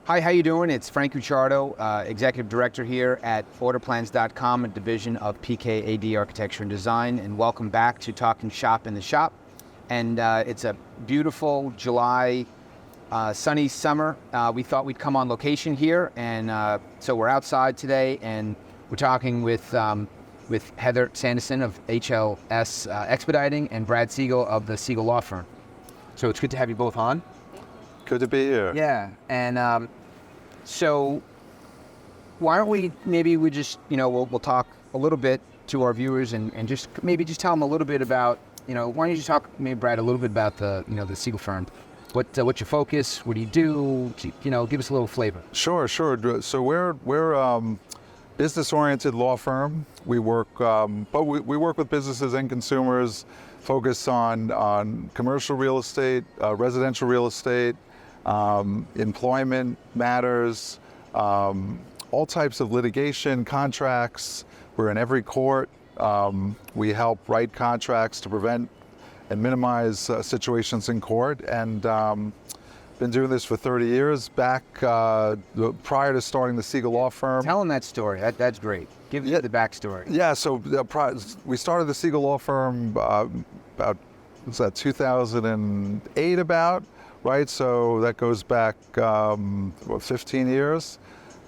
Hi, how you doing? It's Frank Gucciardo, Executive Director here at orderplans.com, a division of PKAD Architecture and Design, and welcome back to Talking Shop in the Shop. And it's a beautiful July, sunny summer. We thought we'd come on location here, and so we're outside today, and we're talking with Heather Sanderson of HLS Expediting and Brad Siegel of the Siegel Law Firm. So it's good to have you both on. Good to be here. Yeah, and so why don't we, maybe we just, we'll talk a little bit to our viewers and just tell them a little bit about, why don't you just talk, maybe Brad, a little bit about the Siegel firm. What's your focus? What do you do? Give us a little flavor. Sure. So we're business-oriented law firm. We work, but we work with businesses and consumers, focus on commercial real estate, residential real estate, employment matters, all types of litigation, contracts. We're in every court. We help write contracts to prevent and minimize situations in court, and been doing this for 30 years. Back prior to starting the Siegel Law Firm. Tell them that story. That's great. Give the backstory. Yeah, so we started the Siegel Law Firm about 2008 about, right? So that goes back 15 years.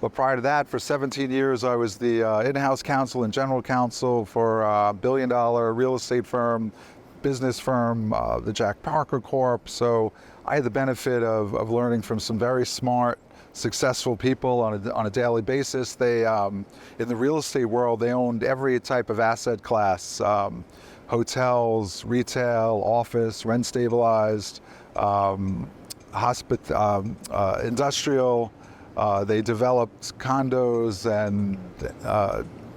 But prior to that, for 17 years, I was the in-house counsel and general counsel for a billion-dollar real estate firm, business firm, the Jack Parker Corp. So I had the benefit of learning from some very smart, successful people on a daily basis. They, in the real estate world, they owned every type of asset class, hotels, retail, office, rent stabilized, industrial. They developed condos and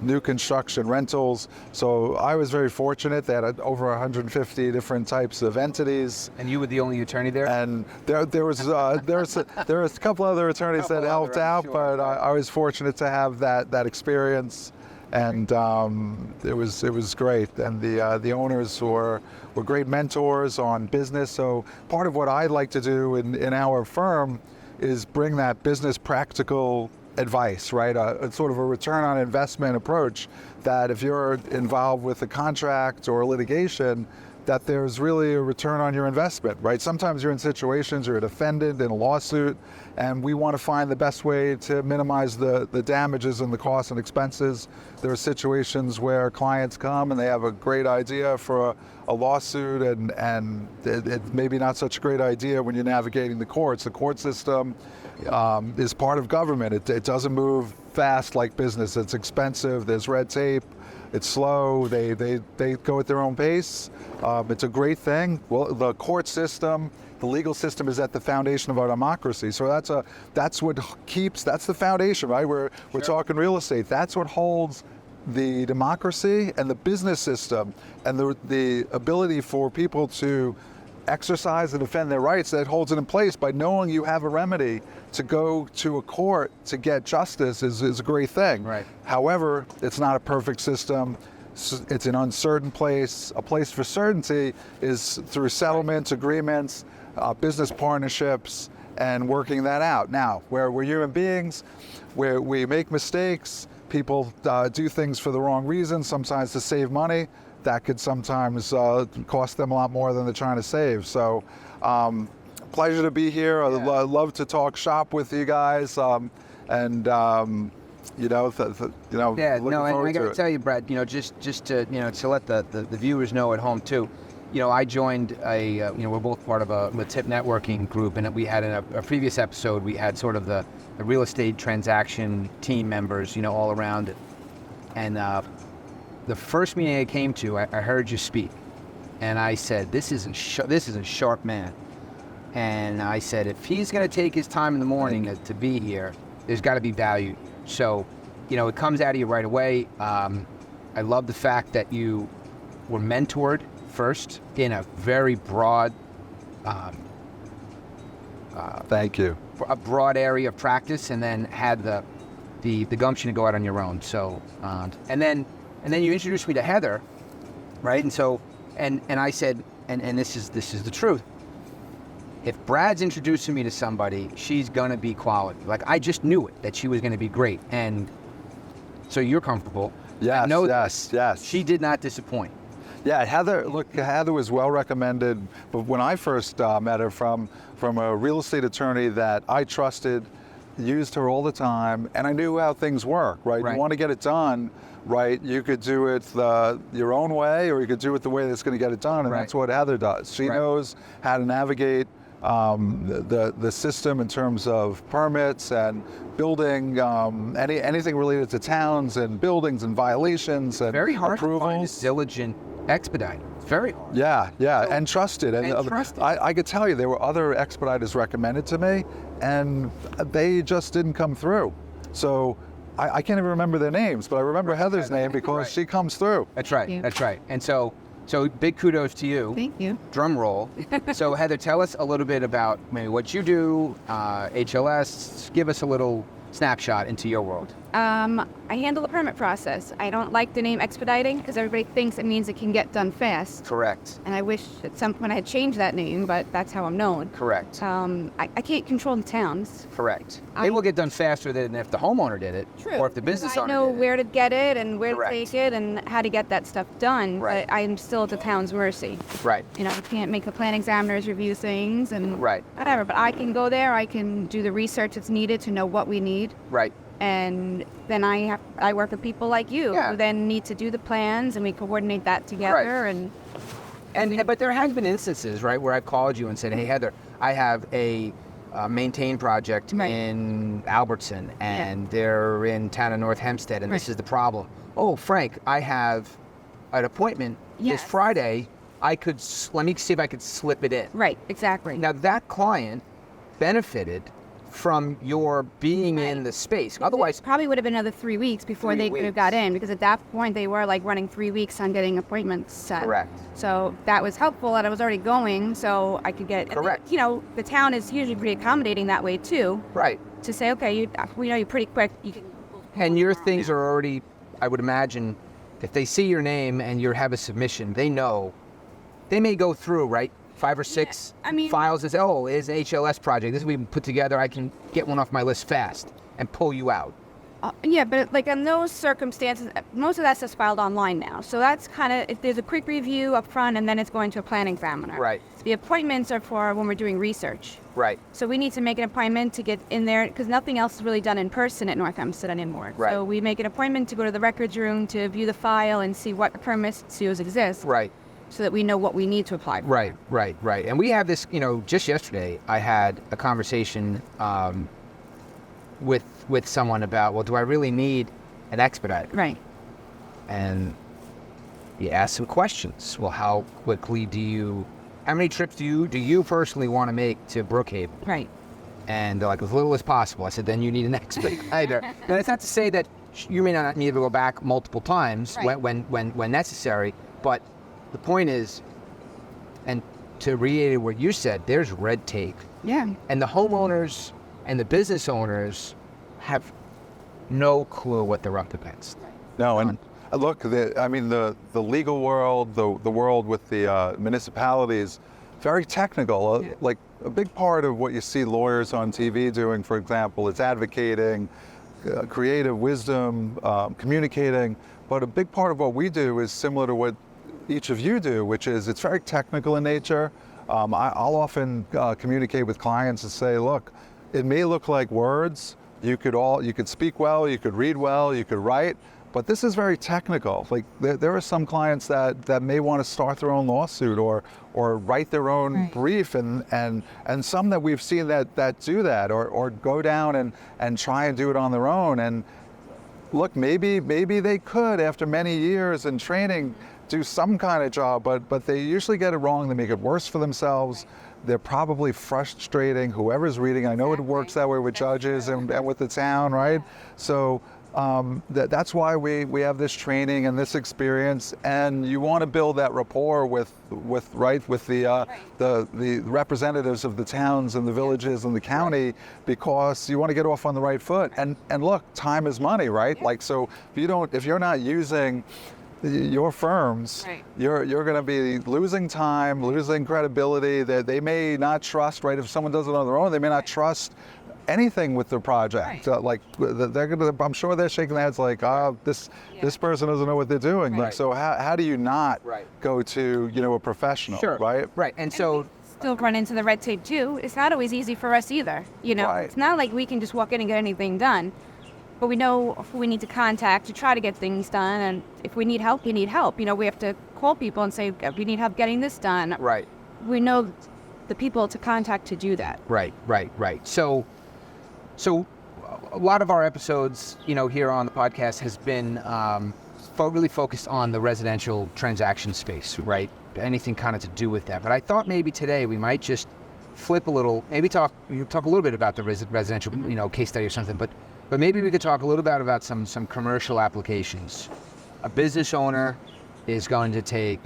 new construction rentals. So I was very fortunate. They had over 150 different types of entities. And you were the only attorney there? And there was a couple other attorneys that helped out, but I was fortunate to have that experience, and it was great. And the owners were great mentors on business. So part of what I like to do in our firm is bring that business practical advice, right? A sort of a return on investment approach, that if you're involved with a contract or litigation, that there's really a return on your investment, right? Sometimes you're in situations, you're a defendant in a lawsuit, and we want to find the best way to minimize the damages and the costs and expenses. There are situations where clients come and they have a great idea for a lawsuit, and it's maybe not such a great idea when you're navigating the courts. The court system is part of government. It doesn't move fast like business. It's expensive, there's red tape, it's slow, they go at their own pace. It's a great thing. Well, the court system, the legal system is at the foundation of our democracy. So that's the foundation, right? We're talking real estate. That's what holds the democracy and the business system, and the ability for people to exercise and defend their rights, that holds it in place by knowing you have a remedy to go to a court to get justice is a great thing. Right. However, it's not a perfect system. It's an uncertain place. A place for certainty is through settlements, agreements, business partnerships, and working that out. Now, where we're human beings, where we make mistakes, people do things for the wrong reasons, sometimes to save money. That could sometimes cost them a lot more than they're trying to save. So, pleasure to be here. Yeah. I love to talk shop with you guys, and Yeah, looking no, and forward I got to to it. tell you, Brad, just to to let the viewers know at home too. I joined we're both part of a tip networking group, and we had in a previous episode, we had sort of the real estate transaction team members, all around it. And the first meeting I came to, I heard you speak, and I said, this is a sharp man. And I said, if he's going to take his time in the morning to be here, there's got to be value. So, it comes out of you right away. I love the fact that you were mentored first in a very broad, Thank you. a broad area of practice, and then had the gumption to go out on your own. So, and then you introduced me to Heather, right? And so, and I said, and this is the truth. if Brad's introducing me to somebody, she's gonna be quality. Like, I just knew it, that she was gonna be great. And so you're comfortable. Yes, No, yes. She did not disappoint. Yeah, Heather was well recommended, but when I first met her from a real estate attorney that I trusted, used her all the time, and I knew how things work, right? You want to get it done, right? You could do it your own way, or you could do it the way that's going to get it done, and that's what Heather does. She knows how to navigate the system in terms of permits and building, anything related to towns and buildings and violations and very hard approvals. to find a diligent expediter. It's very hard. Yeah, and trusted. And trusted. I could tell you there were other expediters recommended to me, and they just didn't come through. So I can't even remember their names, but I remember Heather's name because she comes through. That's right. That's right. And so big kudos to you. Thank you. Drum roll. So Heather, tell us a little bit about maybe what you do, HLS. Give us a little snapshot into your world. I handle the permit process. I don't like the name Expediting because everybody thinks it means it can get done fast. Correct. And I wish at some point I had changed that name, but that's how I'm known. Correct. I can't control the towns. Correct. They will get done faster than if the homeowner did it. True. Or if the business owner I know did it. where to get it and where Correct. to take it and how to get that stuff done, Right. but I'm still at the town's mercy. Right. You know, I can't make the plan examiners review things and Right. whatever, but I can go there, I can do the research that's needed to know what we need. Right. And then I work with people like you who then need to do the plans, and we coordinate that together. Right. But there has been instances, right, where I've called you and said, "Hey, Heather, I have a maintain project in Albertson, and they're in town of North Hempstead, and this is the problem. Oh, Frank, I have an appointment this Friday. Let me see if I could slip it in." Right. Exactly. Now that client benefited from your being in the space. Otherwise, probably would have been another 3 weeks before they could have got in, because at that point they were like running 3 weeks on getting appointments set. Correct. So that was helpful that I was already going, so I could get. Correct. You know, the town is usually pretty accommodating that way too. right. To say, okay, we know you pretty quick. You can. And your things are already, I would imagine, if they see your name and you have a submission, they know. They may go through, right? 5 or 6 files as, is an HLS project. This we put together. I can get one off my list fast and pull you out. Yeah, but like in those circumstances, most of that stuff's filed online now. So that's kind of, if there's a quick review up front and then it's going to a plan examiner. Right. The appointments are for when we're doing research. Right. So we need to make an appointment to get in there, because nothing else is really done in person at North Hempstead anymore. Right. So we make an appointment to go to the records room to view the file and see what permits exist. Right. So that we know what we need to apply for. Right. And we have this, just yesterday I had a conversation with someone about, well, do I really need an expediter? Right. And you ask some questions. Well, how quickly how many trips do you personally want to make to Brookhaven? Right. And they're like, as little as possible. I said, then you need an expediter. And it's not to say that you may not need to go back multiple times when necessary, but the point is, and to reiterate what you said, there's red tape. Yeah. And the homeowners and the business owners have no clue what they're up against. No, and look, the legal world, the world with the municipalities, very technical. Like a big part of what you see lawyers on TV doing, for example, is advocating, creative wisdom, communicating. But a big part of what we do is similar to what each of you do, which is it's very technical in nature. I'll often communicate with clients and say, look, it may look like words. You could speak well, you could read well, you could write, but this is very technical. Like there are some clients that may want to start their own lawsuit or write their own brief, and some that we've seen that do that or go down and try and do it on their own. And look, maybe they could, after many years in training, do some kind of job, but they usually get it wrong. They make it worse for themselves. They're probably frustrating whoever's reading. I know it works that way with judges and with the town, right? So that's why we have this training and this experience, and you want to build that rapport with the representatives of the towns and the villages and the county, because you want to get off on the right foot. And look, time is money, right? Like, so if you're not using your firms, Right. you're going to be losing time, losing credibility. That they may not trust, right? If someone does it on their own, they may not trust anything with their project. Right. Like they're gonna, I'm sure they're shaking their heads like, oh, this person doesn't know what they're doing. Right. Like, so how do you not Right. go to a professional, Sure. right? Right. And so, Still run into the red tape too. It's not always easy for us either. Right. It's not like we can just walk in and get anything done. But we know who we need to contact to try to get things done. And if we need help, we need help. We have to call people and say, we need help getting this done. right. We know the people to contact to do that. Right. So a lot of our episodes, here on the podcast has been really focused on the residential transaction space, right? Anything kind of to do with that. But I thought maybe today we might just flip a little, maybe talk a little bit about the residential, case study or something. But maybe we could talk a little bit about some commercial applications. A business owner is going to take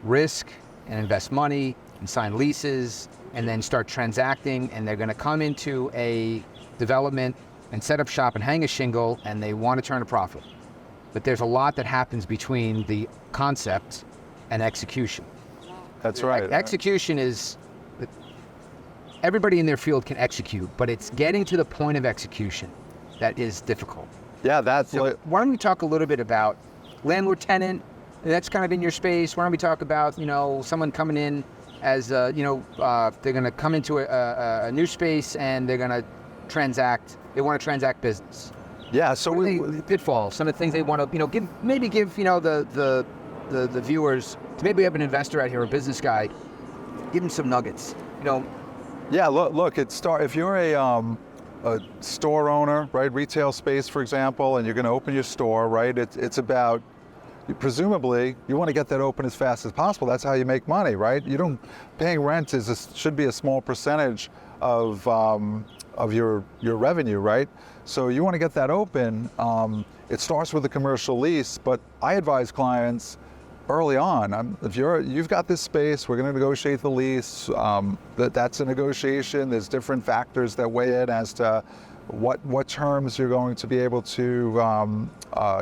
risk and invest money and sign leases and then start transacting, and they're going to come into a development and set up shop and hang a shingle, and they want to turn a profit. But there's a lot that happens between the concept and execution. That's right. Execution is, everybody in their field can execute, but it's getting to the point of execution that is difficult. Yeah, that's So why don't we talk a little bit about landlord-tenant? That's kind of in your space. Why don't we talk about, someone coming in as, they're going to come into a new space and they're going to transact. They want to transact business. yeah. So What are the pitfalls, some of the things they want to, give the viewers, to maybe have an investor out here, a business guy, give them some nuggets. Yeah, look. If you're a store owner, right, retail space, for example, and you're going to open your store, right? It's about, presumably, you want to get that open as fast as possible. That's how you make money, right? Paying rent should be a small percentage of your revenue, right? So you want to get that open. It starts with a commercial lease, but I advise clients early on. If you've got this space, we're going to negotiate the lease. That's a negotiation. There's different factors that weigh in as to what terms you're going to be able to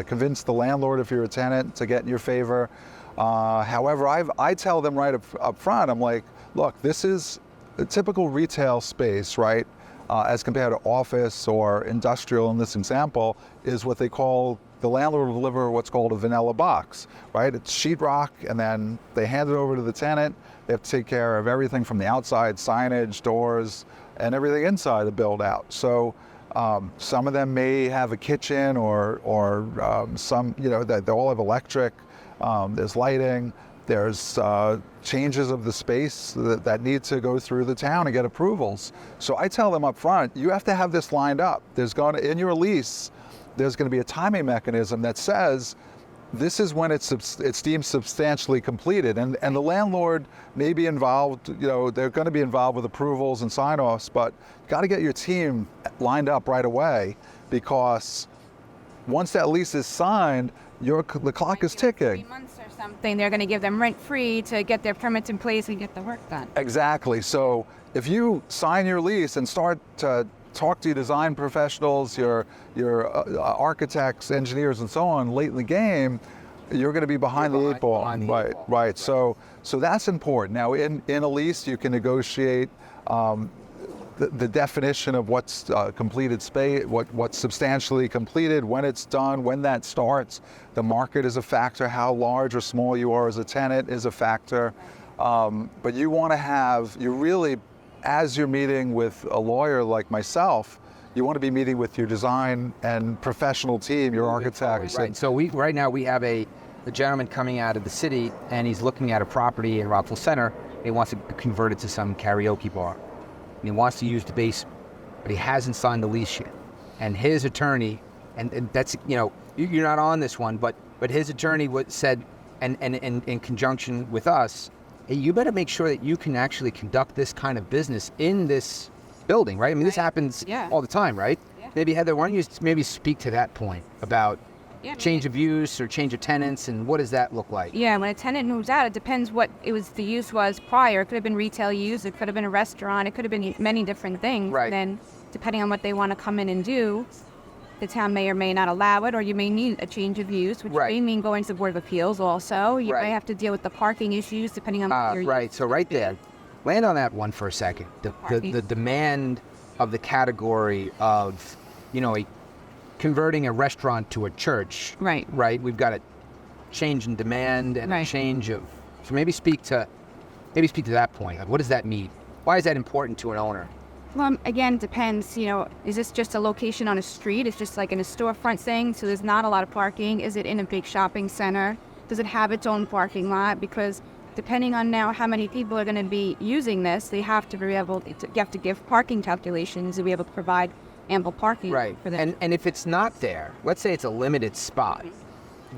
convince the landlord, if you're a tenant, to get in your favor. However, I tell them right up front, I'm like, look, this is a typical retail space, right? As compared to office or industrial in this example, is what they call, the landlord will deliver what's called a vanilla box, right? It's sheetrock, and then they hand it over to the tenant. They have to take care of everything from the outside, signage, doors, and everything inside the build out. So some of them may have a kitchen or some, that they all have electric. There's lighting. There's changes of the space that need to go through the town and get approvals. So I tell them up front, you have to have this lined up. In your lease, there's going to be a timing mechanism that says this is when it's deemed substantially completed, and the landlord may be involved. They're going to be involved with approvals and sign-offs, but you got to get your team lined up right away, because once that lease is signed, the clock is ticking. 3 months or something, they're going to give them rent-free to get their permits in place and get the work done. Exactly. So if you sign your lease and start to talk to your design professionals, your architects, engineers, and so on late in the game, you're going to be behind the eight ball. Right. So that's important. Now, in a lease, you can negotiate the definition of what's completed space, what's substantially completed, when it's done, when that starts. The market is a factor. How large or small you are as a tenant is a factor. But you want to as you're meeting with a lawyer like myself, you want to be meeting with your design and professional team, your architects. Right. So right now we have a gentleman coming out of the city, and he's looking at a property in Rockville Center. He wants to convert it to some karaoke bar. And he wants to use the basement, but he hasn't signed the lease yet. And his attorney, and that's, you're not on this one, but his attorney said, and in conjunction with us, hey, you better make sure that you can actually conduct this kind of business in this building, right? I mean, this happens all the time, right? Yeah. Maybe, Heather, why don't you maybe speak to that point about change of use or change of tenants, and what does that look like? Yeah, when a tenant moves out, it depends what the use was prior. It could have been retail use, it could have been a restaurant, it could have been many different things. Right. Then, depending on what they want to come in and do, the town may or may not allow it, or you may need a change of use, which Right. may mean going to the Board of Appeals also. You Right. may have to deal with the parking issues depending on your Right. So right there, land on that one for a second. The demand of the category of, converting a restaurant to a church. Right. Right. We've got a change in demand and a Right. change of. So maybe speak to that point. Like, what does that mean? Why is that important to an owner? Well, again, it depends. Is this just a location on a street? It's just like in a storefront thing, so there's not a lot of parking. Is it in a big shopping center? Does it have its own parking lot? Because depending on now how many people are going to be using this, they have to be able to, you have to give parking calculations to be able to provide ample parking Right. for them. And if it's not there, let's say it's a limited spot,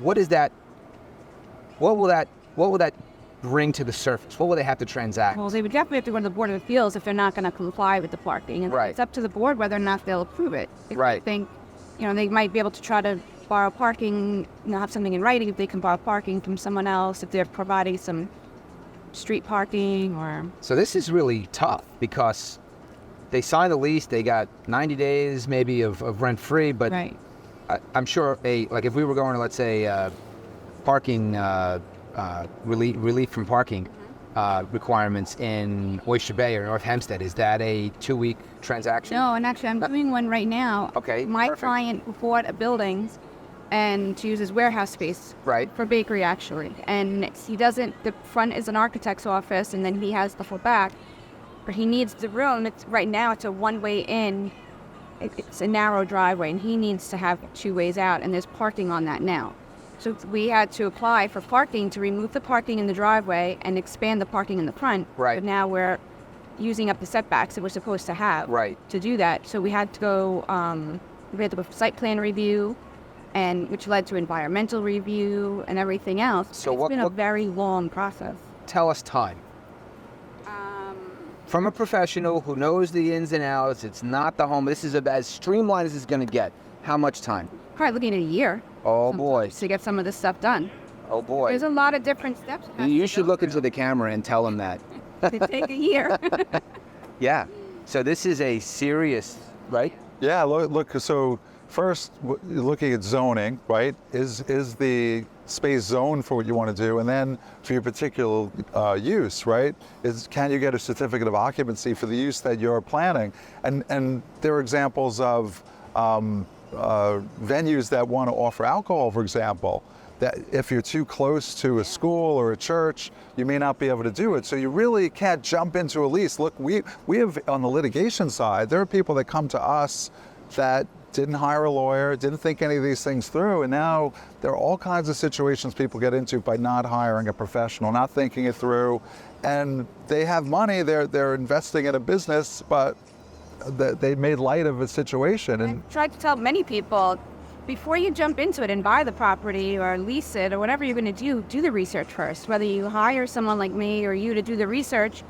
what is that? What will that bring to the surface? What will they have to transact? Well, they would definitely have to go to the Board of Appeals if they're not going to comply with the parking. And Right. it's up to the board whether or not they'll approve it. If Right. they think, they might be able to try to borrow parking, have something in writing if they can borrow parking from someone else, if they're providing some street parking or... So this is really tough because they signed the lease, they got 90 days maybe of rent-free, but Right. I'm sure if we were going to, let's say, parking, relief from parking requirements in Oyster Bay or North Hempstead, is that a 2-week transaction? No, and actually I'm doing one right now. Okay, My perfect. client bought a building and to use as warehouse space. Right. For bakery, actually. And the front is an architect's office, and then he has the full back. But he needs the room. Right now it's a one-way in. It's a narrow driveway, and he needs to have 2 ways out, and there's parking on that now. So we had to apply for parking to remove the parking in the driveway and expand the parking in the front. Right. But now we're using up the setbacks that we're supposed to have. Right. To do that. So we had to go, we had to go for site plan review, and which led to environmental review and everything else. So it's been a very long process. Tell us time. From a professional who knows the ins and outs, it's not the home. This is as streamlined as it's going to get. How much time? Probably looking at a year Oh boy. to get some of this stuff done. Oh boy. There's a lot of different steps. it has You to should go look into the camera and tell them that. through. It take a year. Yeah. So this is a serious, right? Yeah, look. So first, looking at zoning, right? Is the space zoned for what you want to do, and then for your particular use, right? Can you get a certificate of occupancy for the use that you're planning? And there are examples of venues that want to offer alcohol, for example. That if you're too close to a school or a church, you may not be able to do it. So you really can't jump into a lease. Look, we have on the litigation side, there are people that come to us that didn't hire a lawyer, didn't think any of these things through, and now there are all kinds of situations people get into by not hiring a professional, not thinking it through, and they have money, they're investing in a business, but they made light of a situation. And I tried to tell many people, before you jump into it and buy the property or lease it or whatever you're going to do the research first. Whether you hire someone like me or you to do the research,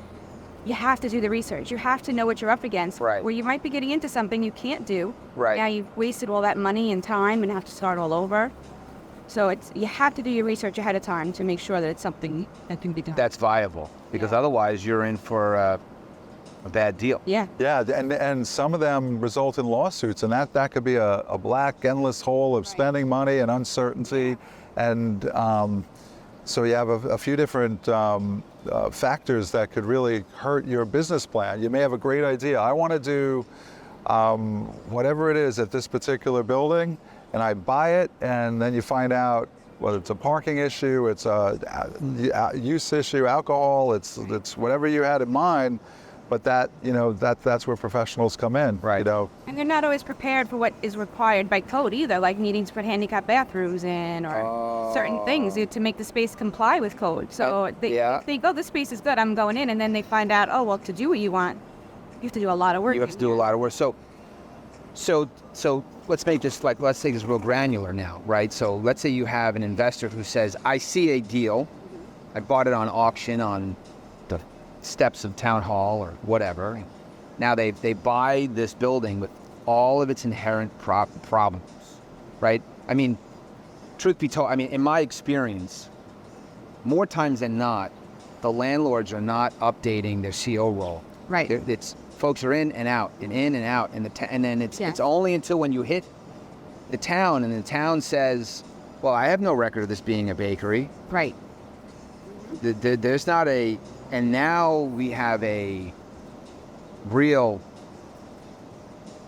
you have to do the research. You have to know what you're up against. Right. Where you might be getting into something you can't do. Right. Now you've wasted all that money and time and have to start all over. So you have to do your research ahead of time to make sure that it's something that can be done. That's viable, because otherwise you're in for a bad deal. Yeah. yeah, and some of them result in lawsuits, and that could be a black endless hole of spending money and uncertainty, and so you have a few different factors that could really hurt your business plan. You may have a great idea. I want to do whatever it is at this particular building, and I buy it, and then you find out whether it's a parking issue, it's a use issue, alcohol, it's whatever you had in mind. But that's where professionals come in, Right. And they're not always prepared for what is required by code either, like needing to put handicap bathrooms in or certain things to make the space comply with code. So if they go, this space is good, I'm going in, and then they find out, oh, well, to do what you want, you have to do a lot of work. You have to do a lot of work. So let's make this let's take this real granular now, right? So let's say you have an investor who says, I see a deal, I bought it on auction on the steps of town hall or whatever. Now they buy this building with all of its inherent problems, right? I mean, truth be told, in my experience, more times than not, the landlords are not updating their CO roll. Right. It's folks are in and out, and in and out, and then it's Yeah. it's only until when you hit the town, and the town says, well, I have no record of this being a bakery. Right. There's not a, and now we have a real,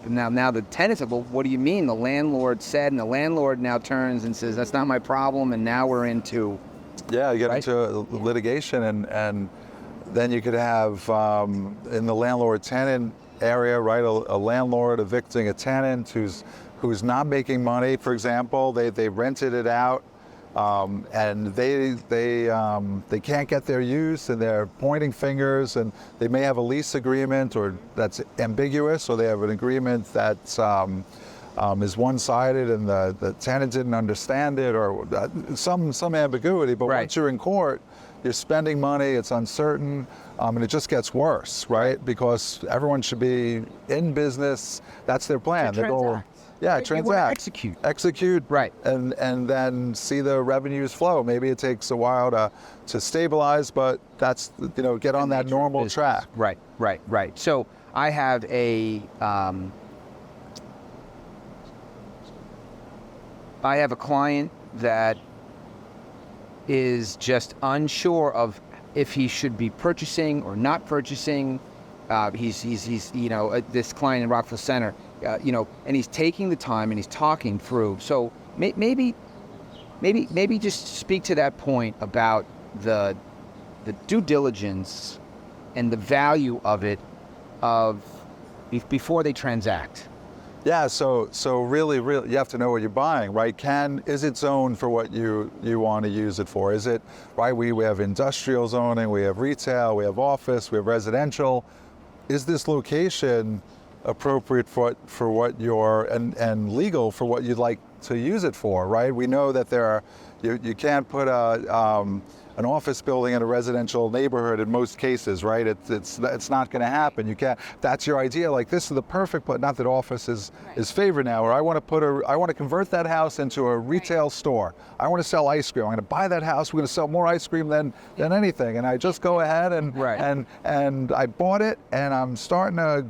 now the tenants are, well, what do you mean? The landlord said, and the landlord now turns and says, that's not my problem, and now we're into... Yeah, you get right? into litigation, and then you could have, in the landlord-tenant area, right, a landlord evicting a tenant who's not making money, for example. They rented it out, and they can't get their use, and they're pointing fingers, and they may have a lease agreement or that's ambiguous, or they have an agreement that's is one-sided and the tenant didn't understand it, or some ambiguity. But right. once you're in court, you're spending money, it's uncertain, and it just gets worse, right? Because everyone should be in business. That's their plan. They go, yeah, transact, execute, right, and then see the revenues flow. Maybe it takes a while to stabilize, but that's, get on that normal track. Right. So I have a client that is just unsure of if he should be purchasing or not purchasing. He's this client in Rockville Center, and he's taking the time and he's talking through. So maybe just speak to that point about the due diligence and the value of it before they transact. Yeah, so really, you have to know what you're buying, right? Is it zoned for what you want to use it for? Is it, right, we have industrial zoning, we have retail, we have office, we have residential. Is this location appropriate for what and legal for what you'd like to use it for, right? We know that you can't put an office building in a residential neighborhood in most cases, right? It's not going to happen. You can't. That's your idea. Like, this is the perfect, but not that office is favored now. Or I want to convert that house into a retail store. I want to sell ice cream. I'm going to buy that house. We're going to sell more ice cream than anything. And I just go ahead and I bought it, and I'm starting to.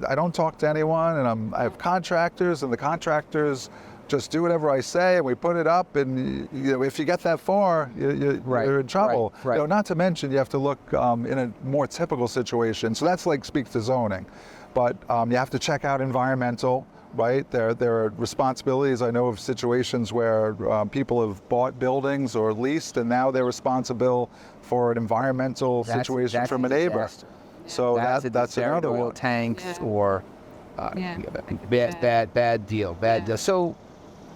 I don't talk to anyone, and I have contractors, and the contractors just do whatever I say, and we put it up, and if you get that far, you're in trouble. Right. Not to mention, you have to look in a more typical situation. So that's like speaks to zoning, but you have to check out environmental. Right, there are responsibilities. I know of situations where people have bought buildings or leased, and now they're responsible for an environmental situation from a neighbor. So that's another one. Tanks or bad deal.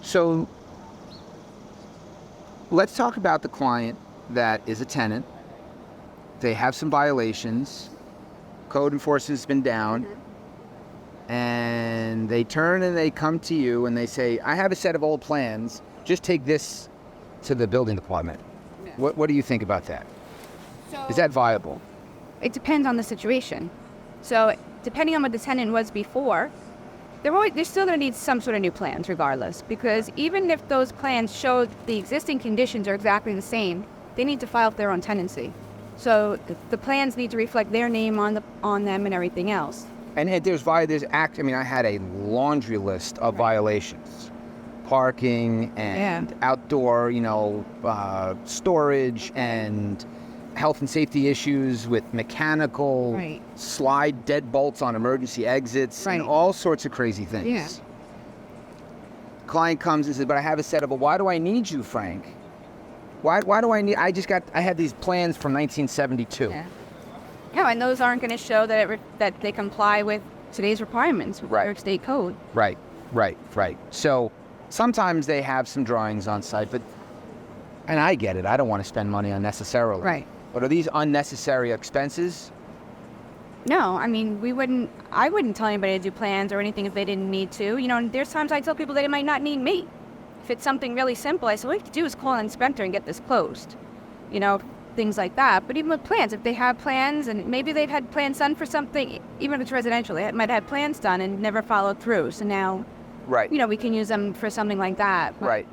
So let's talk about the client that is a tenant. They have some violations. Code enforcement has been down. And they turn and they come to you and they say, I have a set of old plans. Just take this to the building department. Yeah. What do you think about that? So is that viable? It depends on the situation. So depending on what the tenant was before, they're still going to need some sort of new plans regardless, because even if those plans show the existing conditions are exactly the same, they need to file for their own tenancy. So the plans need to reflect their name on them and everything else. And I had a laundry list of violations. Parking and outdoor, storage and health and safety issues with mechanical slide deadbolts on emergency exits and all sorts of crazy things. Yeah. Client comes and says, but I have a set of, well, why do I need you, Frank? Why do I need, I had these plans from 1972. Yeah. No, and those aren't going to show that they comply with today's requirements, with New York State code. Right. So sometimes they have some drawings on site, and I get it, I don't want to spend money unnecessarily. Right. But are these unnecessary expenses? No, I mean, I wouldn't tell anybody to do plans or anything if they didn't need to. And there's times I tell people they might not need me. If it's something really simple, I say, what you have to do is call an inspector and get this closed. Things like that. But even with plans, if they have plans and maybe they've had plans done for something, even if it's residential, they might have had plans done and never followed through. So now, we can use them for something like that. But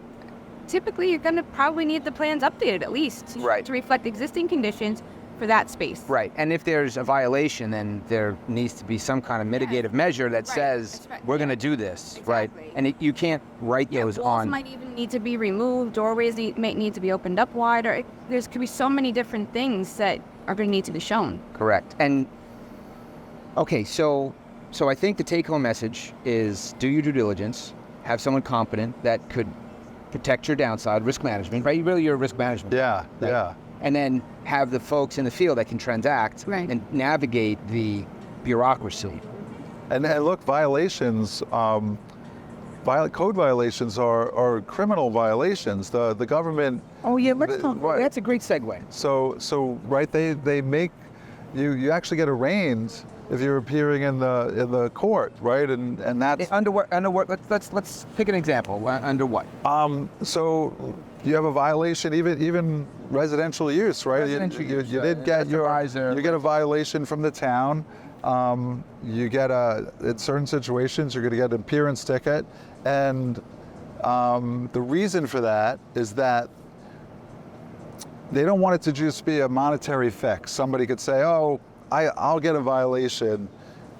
typically, you're going to probably need the plans updated at least to reflect existing conditions for that space. Right, and if there's a violation, then there needs to be some kind of mitigative measure that says, we're going to do this, right? And you can't write those Walls on. might even need to be removed, doorways might need to be opened up wider. There's could be so many different things that are going to need to be shown. Correct. And, okay, so I think the take-home message is do your due diligence, have someone competent that could protect your downside, risk management, right? You're risk management. Yeah, right? yeah. And then have the folks in the field that can transact and navigate the bureaucracy. And look, violations, code violations are criminal violations. The government. Oh yeah, that's a great segue. So right, they make you actually get arraigned if you're appearing in the court, right? And that's under what? Let's pick an example. Under what? So you have a violation, even residential use, right? You did get you get a violation from the town. You get in certain situations you're going to get an appearance ticket, and the reason for that is that they don't want it to just be a monetary fix. Somebody could say, "Oh, I'll get a violation,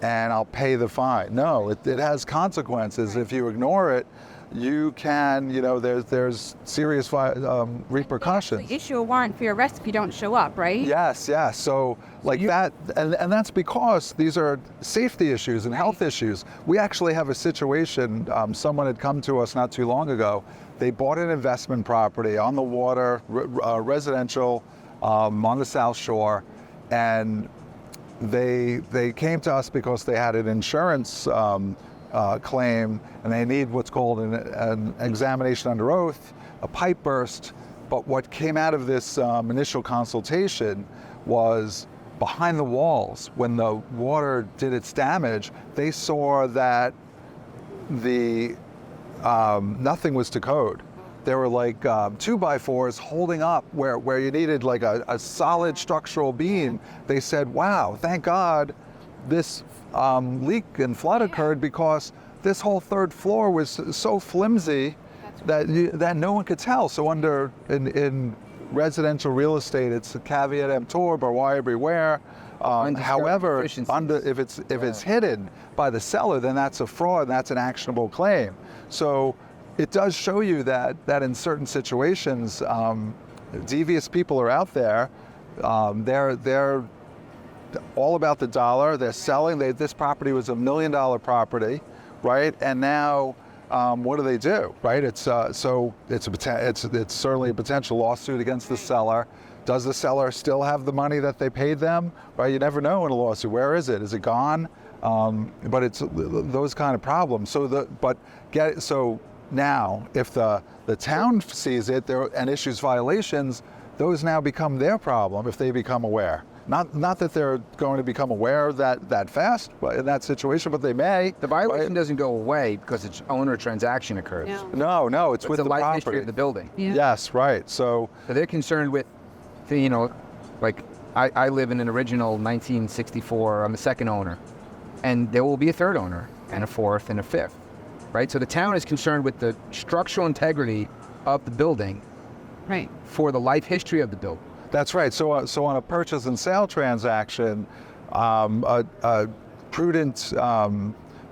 and I'll pay the fine." No, it has consequences. If you ignore it, you can, there's serious repercussions. They issue a warrant for your arrest if you don't show up, right? Yes. So that, and that's because these are safety issues and health issues. We actually have a situation, someone had come to us not too long ago. They bought an investment property on the water, residential, on the South Shore, and they came to us because they had an insurance claim, and they need what's called an examination under oath, a pipe burst. But what came out of this initial consultation was behind the walls, when the water did its damage, they saw that the nothing was to code. There were like 2x4s holding up where you needed like a solid structural beam. They said, wow, thank God this leak and flood occurred, because this whole third floor was so flimsy that no one could tell. So in residential real estate, it's a caveat emptor, buyer beware. However, if it's hidden by the seller, then that's a fraud, and that's an actionable claim. So it does show you that in certain situations, devious people are out there. They're all about the dollar. They're selling. This property was $1 million property, right? And now, what do? Right? It's certainly a potential lawsuit against the seller. Does the seller still have the money that they paid them? Right? You never know in a lawsuit. Where is it? Is it gone? But it's those kind of problems. So now, if the town sees it and issues violations, those now become their problem if they become aware. Not that they're going to become aware that fast in that situation, but they may. The violation doesn't go away because its owner transaction occurs. No, it's with the life property. history of the building. Yeah. Yes, right. So they're concerned with, like I live in an original 1964. I'm the second owner, and there will be a third owner, and a fourth, and a fifth, right? So the town is concerned with the structural integrity of the building, Right. for the life history of the building. that's right. So on a purchase and sale transaction, a prudent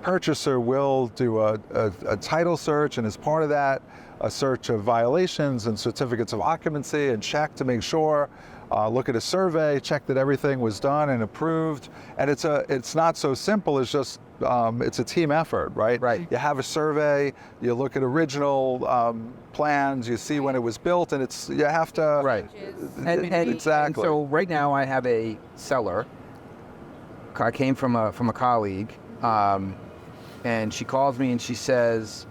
purchaser will do a title search, and as part of that, a search of violations and certificates of occupancy, and check to make sure. Look at a survey, check that everything was done and approved. And it's not so simple as just it's a team effort, right? Right. You have a survey, you look at original plans, you see when it was built, and you have to. Right. Exactly. And so right now I have a seller. I came from a colleague, and she calls me and she says,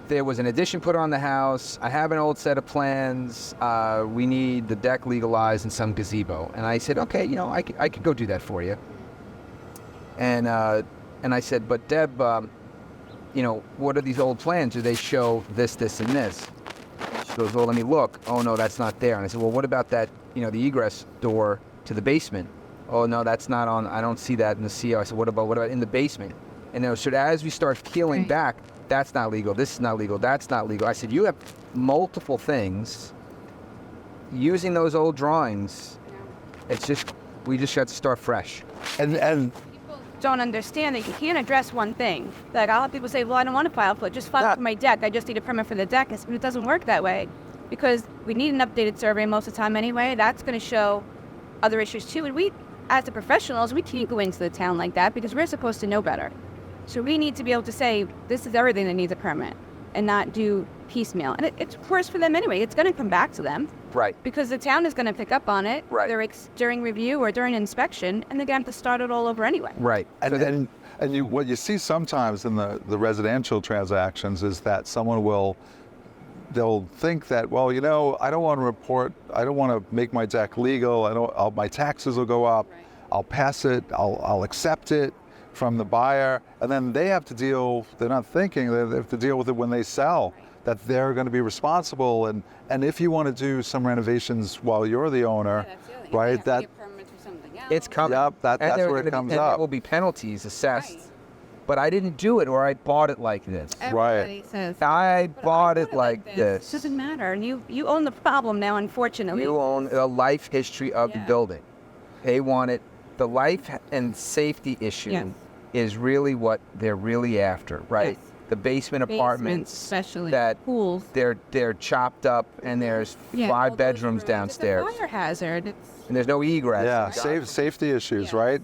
there was an addition put on the house. I have an old set of plans. We need the deck legalized and some gazebo. And I said, okay, I could go do that for you. And I said, but Deb, what are these old plans? Do they show this, this, and this? She goes, well, let me look. Oh no, that's not there. And I said, well, what about that? The egress door to the basement. Oh no, that's not on. I don't see that in the CO. I said, what about in the basement? And so as we start peeling back, that's not legal, this is not legal, that's not legal. I said, you have multiple things using those old drawings, we just got to start fresh. And Don't understand that you can't address one thing. Like, I'll have people say, well, I don't want to file for it. Just file for my deck. I just need a permit for the deck. But it doesn't work that way because we need an updated survey most of the time anyway. That's going to show other issues too. And we, as the professionals, we can't go into the town like that because we're supposed to know better. So we need to be able to say, this is everything that needs a permit and not do piecemeal. And it's worse for them anyway. It's going to come back to them. Right. Because the town is going to pick up on it, Right. whether it's during review or during inspection, and they're going to have to start it all over anyway. Right. And what you see sometimes in the residential transactions is that they'll think that, well, I don't want to make my deck legal. My taxes will go up. Right. I'll pass it. I'll accept it from the buyer, and then they have to deal. They're not thinking they have to deal with it when they sell. Right. That they're going to be responsible, and if you want to do some renovations while you're the owner, right? It's coming. Yep, that's where it comes up. There will be penalties assessed. Right. But I didn't do it, or I bought it like this. Everybody says, I bought it put like this. It doesn't matter. And you own the problem now, unfortunately. You own the life history of the building. They want it. The life and safety issue Yes. is really what they're really after, right? Yes. The basement apartments, especially that pools. they're chopped up, and there's five bedrooms downstairs, It's a fire hazard. and there's no egress. Yeah, safety issues, right?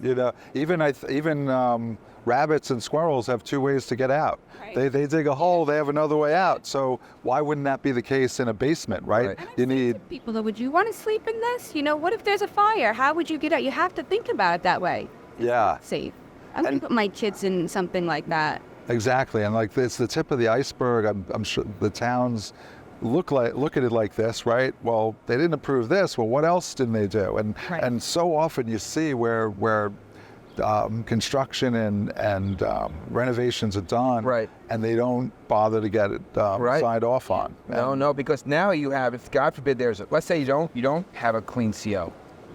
Even rabbits and squirrels have two ways to get out. Right. They dig a hole, they have another way out. So why wouldn't that be the case in a basement, right? Right. You need People that would you want to sleep in this? What if there's a fire? How would you get out? You have to think about it that way. yeah. Safe. I wouldn't put my kids in something like that. Exactly, and it's the tip of the iceberg. I'm sure the towns look at it like this, right? Well, they didn't approve this. Well, what else didn't they do? And so often you see where construction and renovations are done, Right. and they don't bother to get it signed off on. No, because now you have, if God forbid let's say you don't have a clean CO,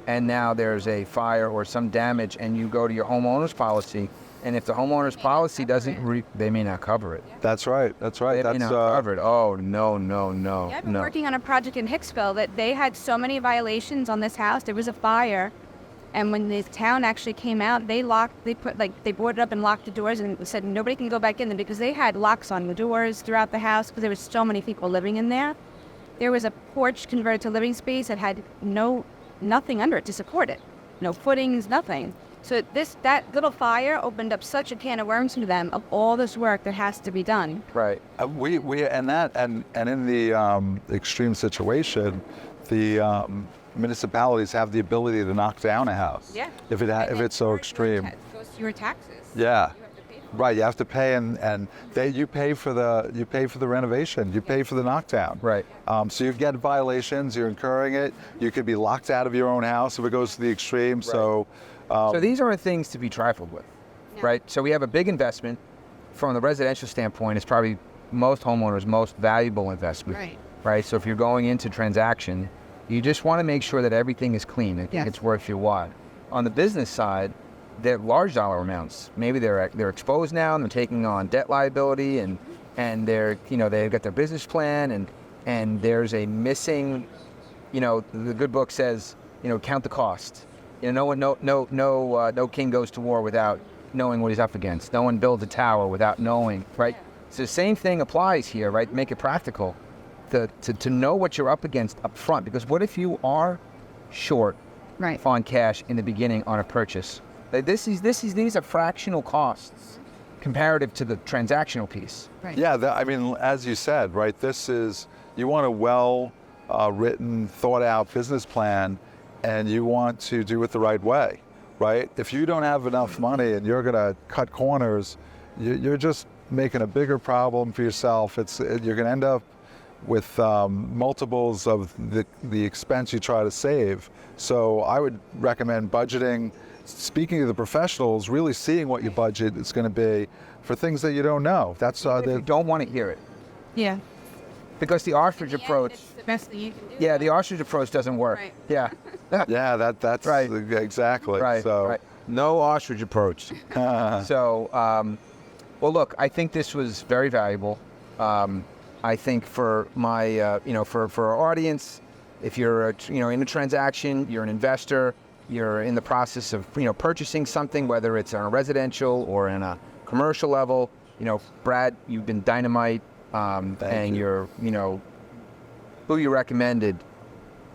and now there's a fire or some damage, and you go to your homeowner's policy, and if the homeowner's policy doesn't, they may not cover it. That's right. That's right. They may not cover it. Oh, no. Yeah, I've been working on a project in Hicksville that they had so many violations on this house. There was a fire, and when the town actually came out, they boarded up and locked the doors and said nobody can go back in there because they had locks on the doors throughout the house because there was so many people living in there. There was a porch converted to living space that had nothing under it to support it, no footings, nothing. So that little fire opened up such a can of worms for them of all this work that has to be done. Right. We in the extreme situation, the municipalities have the ability to knock down a house. Yeah. If it's so extreme. It goes to your taxes. Yeah. You have to pay for it. Right. You have to pay, and you pay for the renovation. You pay for the knockdown. Right. So you get violations. You're incurring it. You could be locked out of your own house if it goes to the extreme. Right. So these aren't things to be trifled with, right? So we have a big investment. From the residential standpoint, it's probably most homeowners' most valuable investment, right? So if you're going into transaction, you just want to make sure that everything is clean. It's worth your while. On the business side, they're large dollar amounts. Maybe they're exposed now and they're taking on debt liability, and they've got their business plan, and there's a missing, the good book says, count the cost. No king goes to war without knowing what he's up against. No one builds a tower without knowing, right? So the same thing applies here, right? Make it practical to know what you're up against up front. Because what if you are short on cash in the beginning on a purchase? These are fractional costs comparative to the transactional piece. Right. Yeah, as you said, right? You want a well-written, thought-out business plan, and you want to do it the right way, right? If you don't have enough money and you're going to cut corners, you're just making a bigger problem for yourself. You're going to end up with multiples of the expense you try to save. So I would recommend budgeting, speaking to the professionals, really seeing what your budget is going to be for things that you don't know. That's you don't want to hear it. Yeah. Because the ostrich approach. It's the best thing you can do. Yeah, the ostrich approach doesn't work. Right. Yeah. Yeah, that's right. Exactly. Right. So. Right. No ostrich approach. So, well, look, I think this was very valuable. I think for my, for our audience, if you're in a transaction, you're an investor, you're in the process of purchasing something, whether it's on a residential or in a commercial level, Brad, you've been dynamite, and you're who you recommended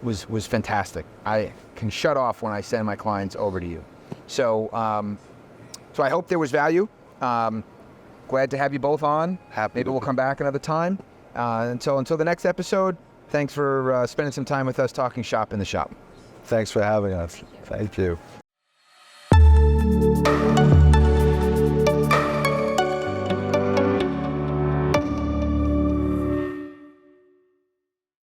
was fantastic. I can shut off when I send my clients over to you. So I hope there was value. Glad to have you both on. Maybe we'll come back another time. Until the next episode, thanks for spending some time with us talking shop in the shop. Thanks for having us. Thank you.